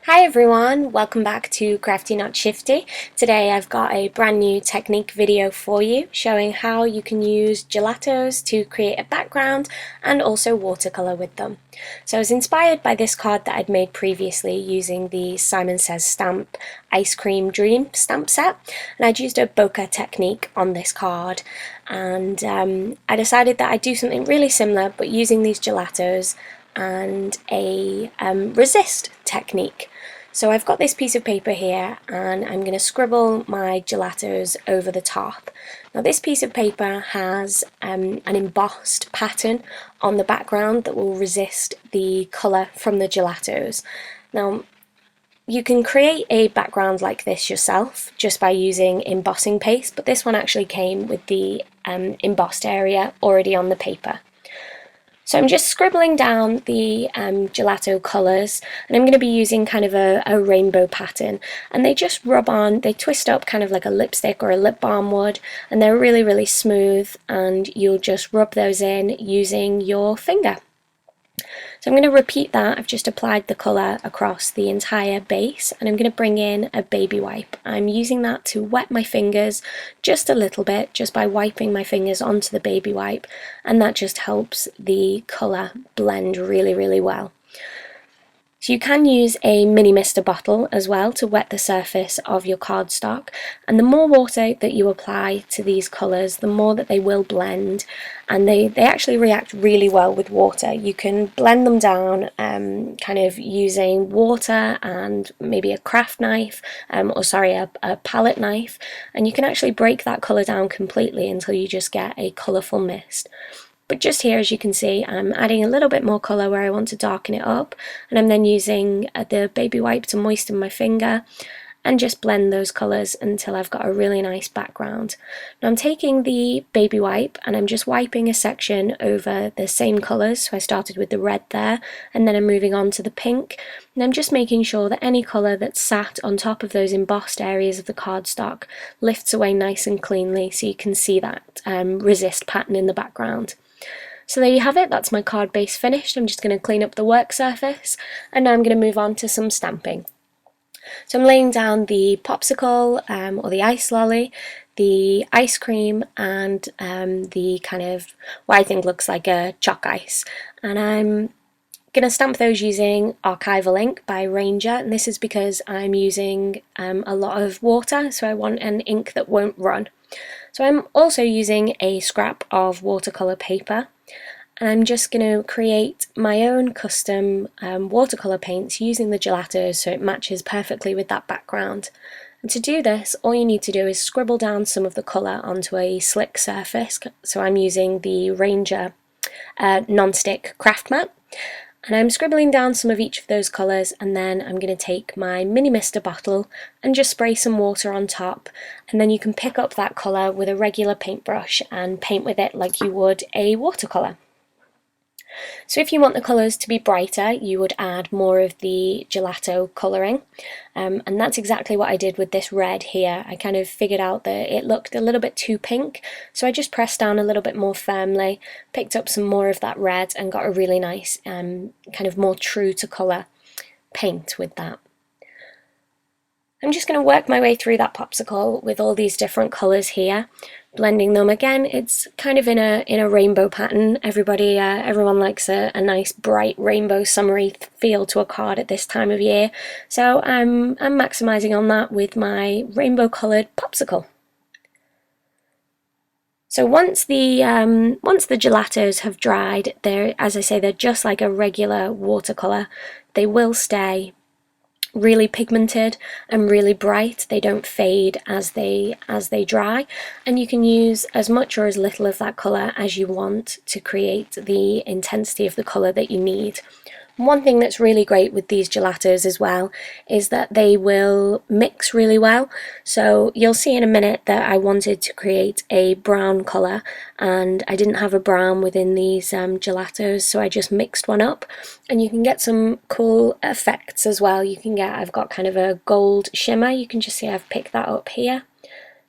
Hi everyone, welcome back to Crafty Not Shifty. Today I've got a brand new technique video for you showing how you can use gelatos to create a background and also watercolour with them. So I was inspired by this card that I'd made previously using the Simon Says Stamp Ice Cream Dream stamp set, and I'd used a bokeh technique on this card, and I decided that I'd do something really similar but using these gelatos and a resist technique. So I've got this piece of paper here and I'm going to scribble my gelatos over the top. Now this piece of paper has an embossed pattern on the background that will resist the colour from the gelatos. Now you can create a background like this yourself just by using embossing paste, but this one actually came with the embossed area already on the paper. So I'm just scribbling down the gelato colours, and I'm going to be using kind of a rainbow pattern, and they just rub on, they twist up kind of like a lipstick or a lip balm would, and they're really smooth, and you'll just rub those in using your finger. So I'm going to repeat that. I've just applied the colour across the entire base, and I'm going to bring in a baby wipe. I'm using that to wet my fingers just a little bit, just by wiping my fingers onto the baby wipe, and that just helps the colour blend really well. So you can use a mini mister bottle as well to wet the surface of your cardstock, and the more water that you apply to these colours, the more that they will blend, and they actually react really well with water. You can blend them down kind of using water and maybe a craft knife, a palette knife, and you can actually break that colour down completely until you just get a colourful mist. But just here, as you can see, I'm adding a little bit more colour where I want to darken it up, and I'm then using the baby wipe to moisten my finger and just blend those colours until I've got a really nice background. Now I'm taking the baby wipe and I'm just wiping a section over the same colours, so I started with the red there, and then I'm moving on to the pink, and I'm just making sure that any colour that's sat on top of those embossed areas of the cardstock lifts away nice and cleanly, so you can see that resist pattern in the background. So there you have it, that's my card base finished. I'm just going to clean up the work surface, and now I'm going to move on to some stamping. So I'm laying down the popsicle or the ice lolly, the ice cream, and the kind of what I think looks like a chalk ice, and I'm going to stamp those using archival ink by Ranger, and this is because I'm using a lot of water, so I want an ink that won't run. So I'm also using a scrap of watercolour paper, and I'm just going to create my own custom watercolour paints using the gelatos so it matches perfectly with that background. And to do this, all you need to do is scribble down some of the colour onto a slick surface, so I'm using the Ranger non-stick craft mat. And I'm scribbling down some of each of those colours, and then I'm going to take my mini mister bottle and just spray some water on top, and then you can pick up that colour with a regular paintbrush and paint with it like you would a watercolour. So if you want the colours to be brighter, you would add more of the gelato colouring, and that's exactly what I did with this red here. I kind of figured out that it looked a little bit too pink, so I just pressed down a little bit more firmly, picked up some more of that red, and got a really nice kind of more true to colour paint with that. I'm just going to work my way through that popsicle with all these different colours here, blending them. Again, it's kind of in a rainbow pattern. Everyone likes a nice bright rainbow summery feel to a card at this time of year, so I'm maximising on that with my rainbow coloured popsicle. So once the gelatos have dried, as I say, they're just like a regular watercolour. They will stay really pigmented and really bright. They don't fade as they dry, and you can use as much or as little of that colour as you want to create the intensity of the colour that you need. One thing that's really great with these gelatos as well is that they will mix really well. So you'll see in a minute that I wanted to create a brown colour, and I didn't have a brown within these gelatos, so I just mixed one up, and you can get some cool effects as well. I've got kind of a gold shimmer. You can just see I've picked that up here.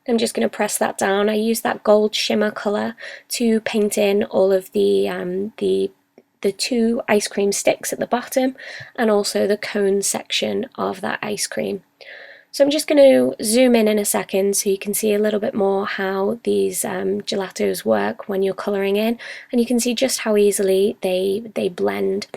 I'm just going to press that down. I use that gold shimmer colour to paint in all of the the 2 ice cream sticks at the bottom and also the cone section of that ice cream. So I'm just going to zoom in a second so you can see a little bit more how these gelatos work when you're colouring in, and you can see just how easily they blend.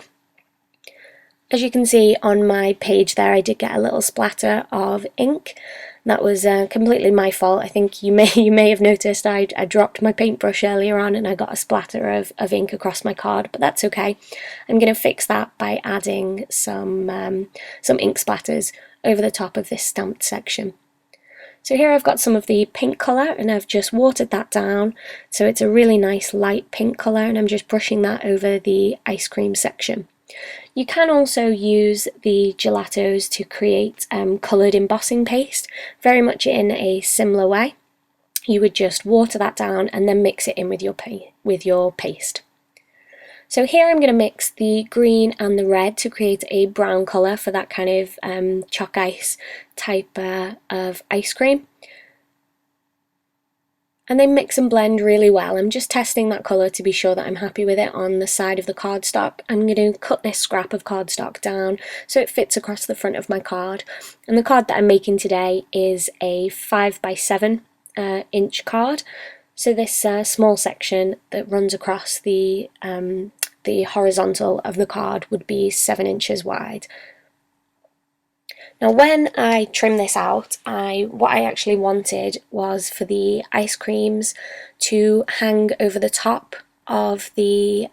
As you can see on my page there, I did get a little splatter of ink. That was completely my fault. I think you may have noticed I dropped my paintbrush earlier on and I got a splatter of ink across my card, but that's okay. I'm going to fix that by adding some ink splatters over the top of this stamped section. So here I've got some of the pink colour and I've just watered that down so it's a really nice light pink colour, and I'm just brushing that over the ice cream section. You can also use the gelatos to create coloured embossing paste, very much in a similar way. You would just water that down and then mix it in with your paste. So here I'm going to mix the green and the red to create a brown colour for that kind of chalk ice type of ice cream. And they mix and blend really well. I'm just testing that colour to be sure that I'm happy with it on the side of the cardstock. I'm going to cut this scrap of cardstock down so it fits across the front of my card. And the card that I'm making today is a 5x7 inch card. So this small section that runs across the horizontal of the card would be 7 inches wide. Now when I trim this out, what I actually wanted was for the ice creams to hang over the top of the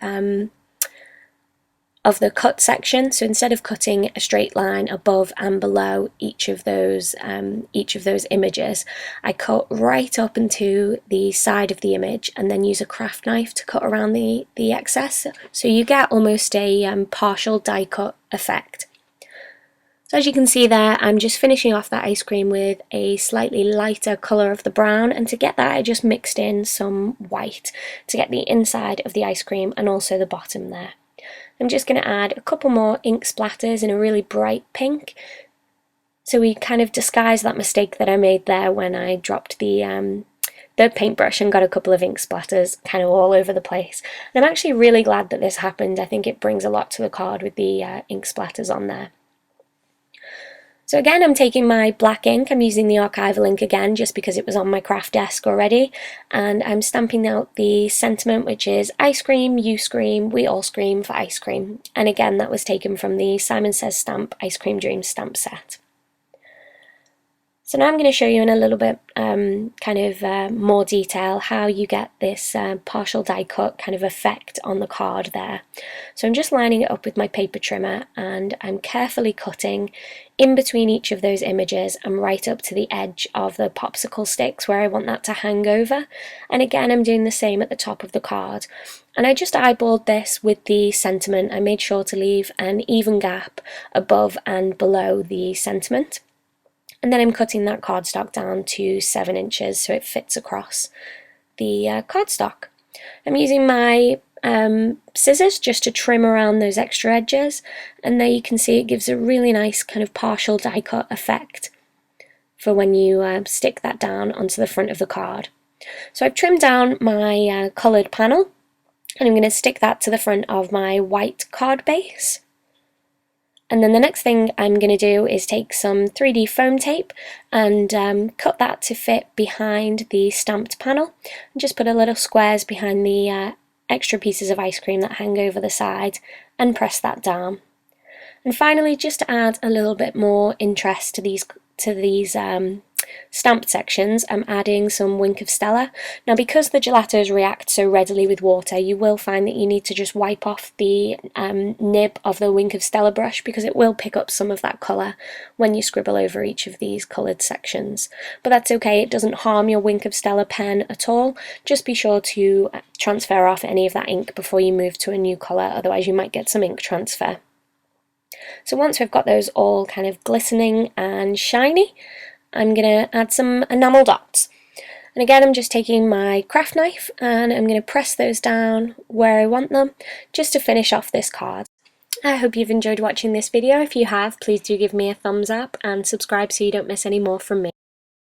cut section. So instead of cutting a straight line above and below each of those images, I cut right up into the side of the image and then use a craft knife to cut around the excess. So you get almost a partial die cut effect. So as you can see there, I'm just finishing off that ice cream with a slightly lighter colour of the brown, and to get that I just mixed in some white to get the inside of the ice cream and also the bottom there. I'm just going to add a couple more ink splatters in a really bright pink, so we kind of disguise that mistake that I made there when I dropped the paintbrush and got a couple of ink splatters kind of all over the place. And I'm actually really glad that this happened. I think it brings a lot to the card with the ink splatters on there. So again, I'm taking my black ink, I'm using the archival ink again just because it was on my craft desk already, and I'm stamping out the sentiment, which is "I scream, you scream, we all scream for ice cream." And again, that was taken from the Simon Says Stamp Ice Cream Dreams stamp set. So now I'm going to show you in a little bit more detail how you get this partial die cut kind of effect on the card there. So I'm just lining it up with my paper trimmer and I'm carefully cutting in between each of those images and right up to the edge of the popsicle sticks where I want that to hang over. And again, I'm doing the same at the top of the card. And I just eyeballed this with the sentiment. I made sure to leave an even gap above and below the sentiment. And then I'm cutting that cardstock down to 7 inches so it fits across the cardstock. I'm using my scissors just to trim around those extra edges, and there you can see it gives a really nice kind of partial die cut effect for when you stick that down onto the front of the card. So I've trimmed down my coloured panel, and I'm going to stick that to the front of my white card base. And then the next thing I'm going to do is take some 3D foam tape and cut that to fit behind the stamped panel, and just put a little squares behind the extra pieces of ice cream that hang over the side and press that down. And finally, just to add a little bit more interest to these stamped sections, I'm adding some Wink of Stella. Now because the gelatos react so readily with water, you will find that you need to just wipe off the nib of the Wink of Stella brush because it will pick up some of that colour when you scribble over each of these coloured sections. But that's okay, it doesn't harm your Wink of Stella pen at all. Just be sure to transfer off any of that ink before you move to a new colour, otherwise you might get some ink transfer. So once we've got those all kind of glistening and shiny, I'm going to add some enamel dots. And again, I'm just taking my craft knife and I'm going to press those down where I want them just to finish off this card. I hope you've enjoyed watching this video. If you have, please do give me a thumbs up and subscribe so you don't miss any more from me.